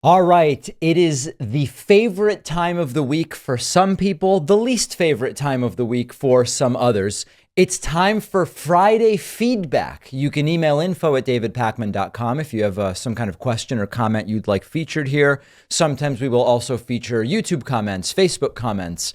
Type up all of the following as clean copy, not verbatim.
All right, it is the favorite time of the week for some people, the least favorite time of the week for some others. It's time for Friday feedback. You can email info@davidpakman.com if you have some kind of question or comment you'd like featured here. Sometimes we will also feature YouTube comments, Facebook comments,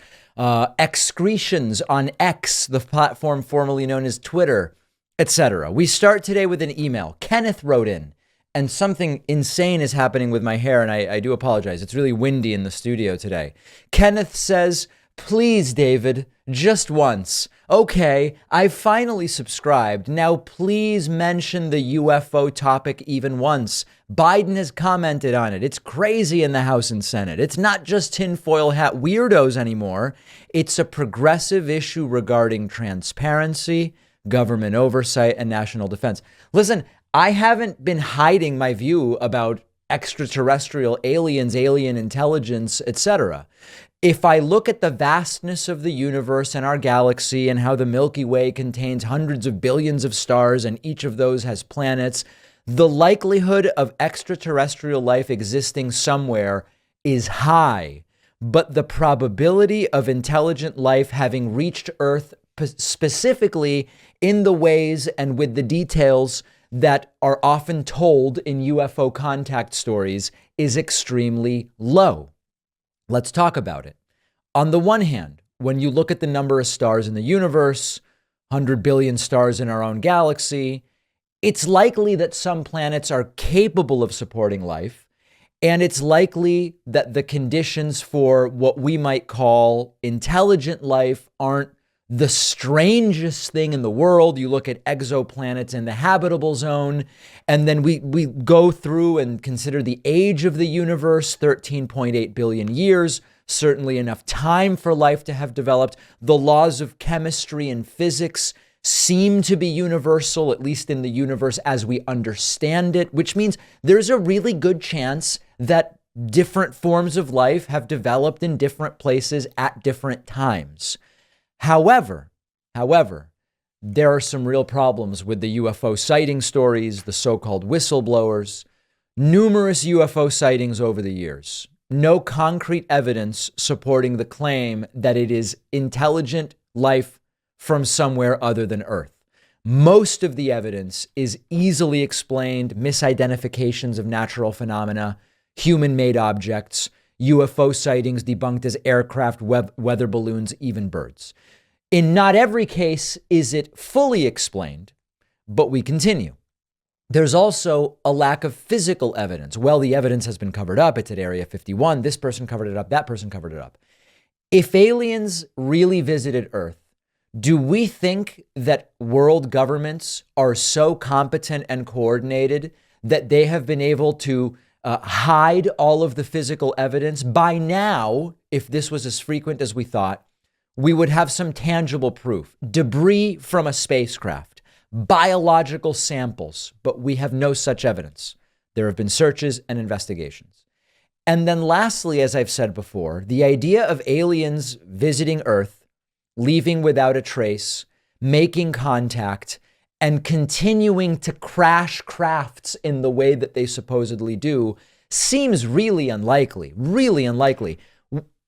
excretions on X, the platform formerly known as Twitter, etc. We start today with an email. Kenneth wrote in. And something insane is happening with my hair, and I do apologize. It's really windy in the studio today. Kenneth says, please, David, just once. Okay, I've finally subscribed. Now, please mention the UFO topic even once. Biden has commented on it. It's crazy in the House and Senate. It's not just tinfoil hat weirdos anymore. It's a progressive issue regarding transparency, government oversight, and national defense. Listen, I haven't been hiding my view about extraterrestrial aliens, alien intelligence, etc. If I look at the vastness of the universe and our galaxy and how the Milky Way contains hundreds of billions of stars and each of those has planets, the likelihood of extraterrestrial life existing somewhere is high. But the probability of intelligent life having reached Earth specifically in the ways and with the details that are often told in UFO contact stories is extremely low. Let's talk about it. On the one hand, when you look at the number of stars in the universe, 100 billion stars in our own galaxy, it's likely that some planets are capable of supporting life, and it's likely that the conditions for what we might call intelligent life aren't the strangest thing in the world. You look at exoplanets in the habitable zone, and then we go through and consider the age of the universe, 13.8 billion years, certainly enough time for life to have developed. The laws of chemistry and physics seem to be universal, at least in the universe as we understand it, which means there's a really good chance that different forms of life have developed in different places at different times. However, there are some real problems with the UFO sighting stories, the so-called whistleblowers, numerous UFO sightings over the years. No concrete evidence supporting the claim that it is intelligent life from somewhere other than Earth. Most of the evidence is easily explained misidentifications of natural phenomena, human-made objects, UFO sightings debunked as aircraft, weather balloons, even birds. In not every case is it fully explained, but we continue. There's also a lack of physical evidence. Well, the evidence has been covered up. It's at Area 51. This person covered it up. That person covered it up. If aliens really visited Earth, do we think that world governments are so competent and coordinated that they have been able to hide all of the physical evidence? By now, if this was as frequent as we thought, we would have some tangible proof. Debris from a spacecraft, biological samples, but we have no such evidence. There have been searches and investigations. And then lastly, as I've said before, the idea of aliens visiting Earth, leaving without a trace, making contact, and continuing to crash crafts in the way that they supposedly do seems really unlikely, really unlikely.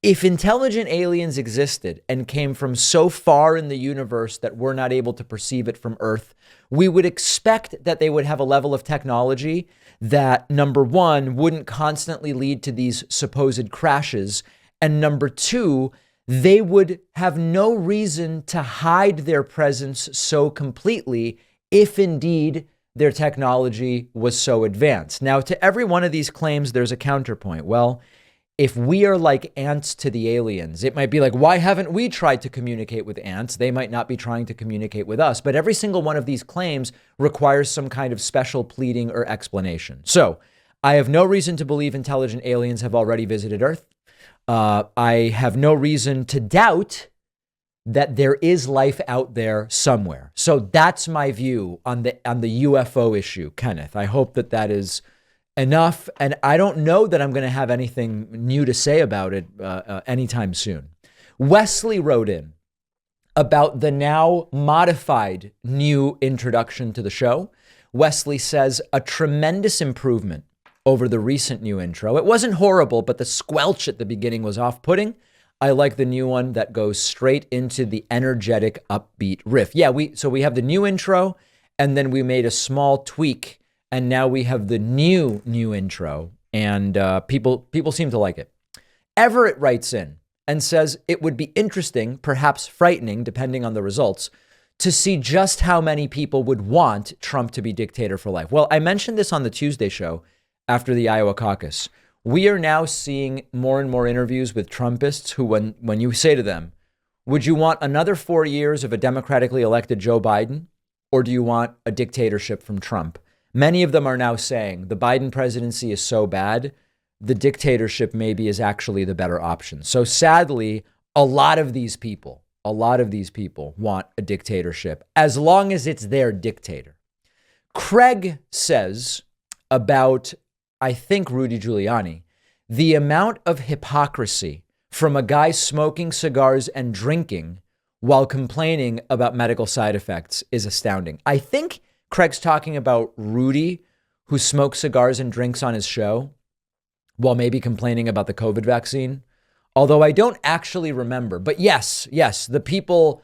If intelligent aliens existed and came from so far in the universe that we're not able to perceive it from Earth, we would expect that they would have a level of technology that, number one, wouldn't constantly lead to these supposed crashes, and number two, they would have no reason to hide their presence so completely if indeed their technology was so advanced. Now, to every one of these claims, there's a counterpoint. Well, if we are like ants to the aliens, it might be like, why haven't we tried to communicate with ants? They might not be trying to communicate with us. But every single one of these claims requires some kind of special pleading or explanation. So I have no reason to believe intelligent aliens have already visited Earth. I have no reason to doubt that there is life out there somewhere. So that's my view on the UFO issue, Kenneth. I hope that that is enough. And I don't know that I'm going to have anything new to say about it anytime soon. Wesley wrote in about the now modified new introduction to the show. Wesley says, a tremendous improvement over the recent new intro. It wasn't horrible, but the squelch at the beginning was off-putting. I like the new one that goes straight into the energetic, upbeat riff. Yeah, we have the new intro, and then we made a small tweak, and now we have the new intro, and people seem to like it. Everett writes in and says it would be interesting, perhaps frightening, depending on the results, to see just how many people would want Trump to be dictator for life. Well, I mentioned this on the Tuesday show after the Iowa caucus. We are now seeing more and more interviews with Trumpists who, when you say to them, would you want another 4 years of a democratically elected Joe Biden, or do you want a dictatorship from Trump? Many of them are now saying the Biden presidency is so bad, the dictatorship maybe is actually the better option. So sadly, a lot of these people want a dictatorship as long as it's their dictator. Craig says about, I think, Rudy Giuliani, the amount of hypocrisy from a guy smoking cigars and drinking while complaining about medical side effects is astounding. I think Craig's talking about Rudy, who smokes cigars and drinks on his show while maybe complaining about the COVID vaccine. Although I don't actually remember. But yes, the people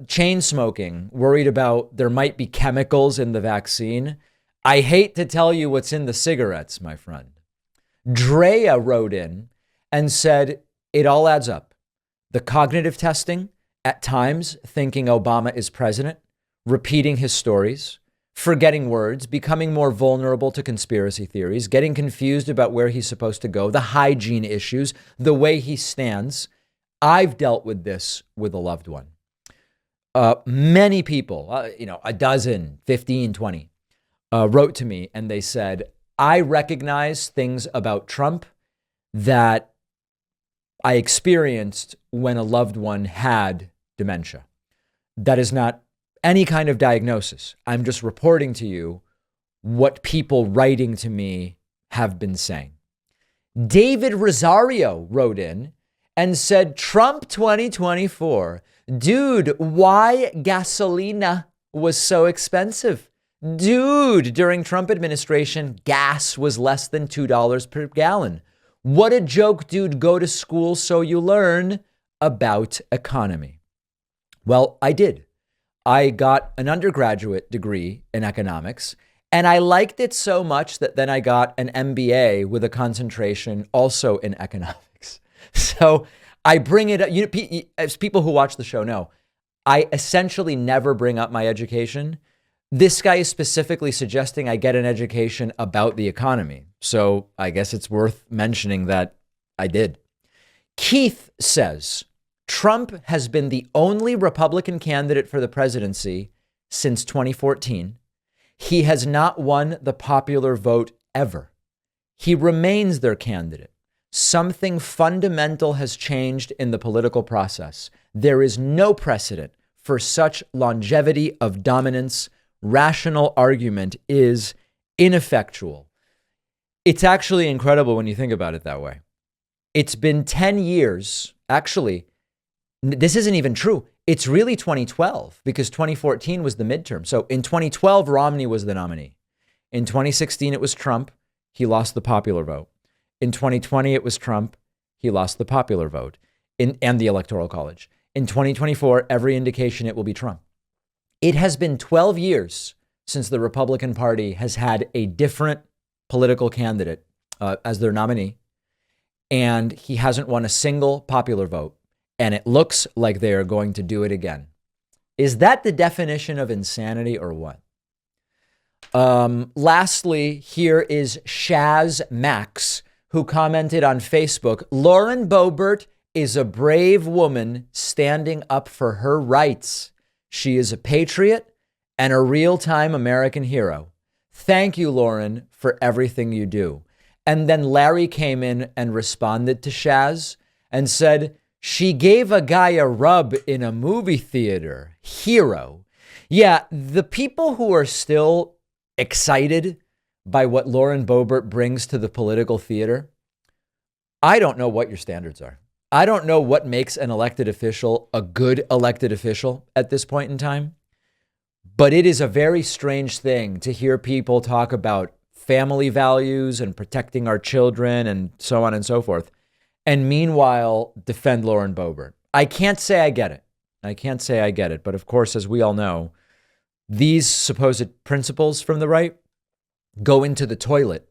chain smoking, worried about there might be chemicals in the vaccine. I hate to tell you what's in the cigarettes, my friend. Drea wrote in and said, it all adds up. The cognitive testing, at times thinking Obama is president, repeating his stories, forgetting words, becoming more vulnerable to conspiracy theories, getting confused about where he's supposed to go, the hygiene issues, the way he stands. I've dealt with this with a loved one. Many people, a dozen, 15, 20, wrote to me and they said, I recognize things about Trump that I experienced when a loved one had dementia. That is not any kind of diagnosis. I'm just reporting to you what people writing to me have been saying. David Rosario wrote in and said, Trump 2024. Dude, why gasolina was so expensive? Dude, during Trump administration, gas was less than $2 per gallon. What a joke, dude. Go to school so you learn about economy. Well, I did. I got an undergraduate degree in economics, and I liked it so much that then I got an MBA with a concentration also in economics. So I bring it up. As people who watch the show know, I essentially never bring up my education. This guy is specifically suggesting I get an education about the economy. So I guess it's worth mentioning that I did. Keith says, Trump has been the only Republican candidate for the presidency since 2014. He has not won the popular vote ever. He remains their candidate. Something fundamental has changed in the political process. There is no precedent for such longevity of dominance. Rational argument is ineffectual. It's actually incredible when you think about it that way. It's been 10 years. Actually, this isn't even true. It's really 2012 because 2014 was the midterm. So in 2012, Romney was the nominee. In 2016, it was Trump. He lost the popular vote. In 2020, it was Trump. He lost the popular vote and the Electoral College. In 2024, every indication it will be Trump. It has been 12 years since the Republican Party has had a different political candidate as their nominee, and he hasn't won a single popular vote. And it looks like they are going to do it again. Is that the definition of insanity or what? Lastly, here is Shaz Max, who commented on Facebook, Lauren Boebert is a brave woman standing up for her rights. She is a patriot and a real-time American hero. Thank you, Lauren, for everything you do. And then Larry came in and responded to Shaz and said, she gave a guy a rub in a movie theater. Hero. Yeah, the people who are still excited by what Lauren Boebert brings to the political theater, I don't know what your standards are. I don't know what makes an elected official a good elected official at this point in time. But it is a very strange thing to hear people talk about family values and protecting our children and so on and so forth, and meanwhile defend Lauren Boebert. I can't say I get it. I can't say I get it. But of course, as we all know, these supposed principles from the right go into the toilet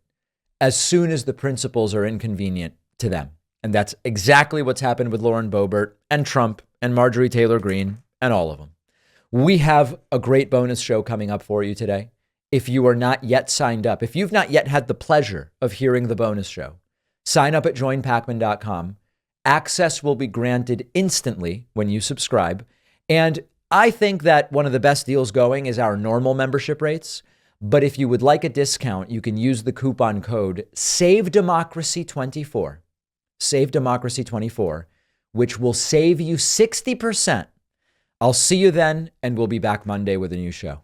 as soon as the principles are inconvenient to them. And that's exactly what's happened with Lauren Boebert and Trump and Marjorie Taylor Greene and all of them. We have a great bonus show coming up for you today. If you are not yet signed up, if you've not yet had the pleasure of hearing the bonus show, sign up at joinpakman.com. Access will be granted instantly when you subscribe. And I think that one of the best deals going is our normal membership rates. But if you would like a discount, you can use the coupon code SAVEDEMOCRACY24, SAVEDEMOCRACY24, which will save you 60%. I'll see you then, and we'll be back Monday with a new show.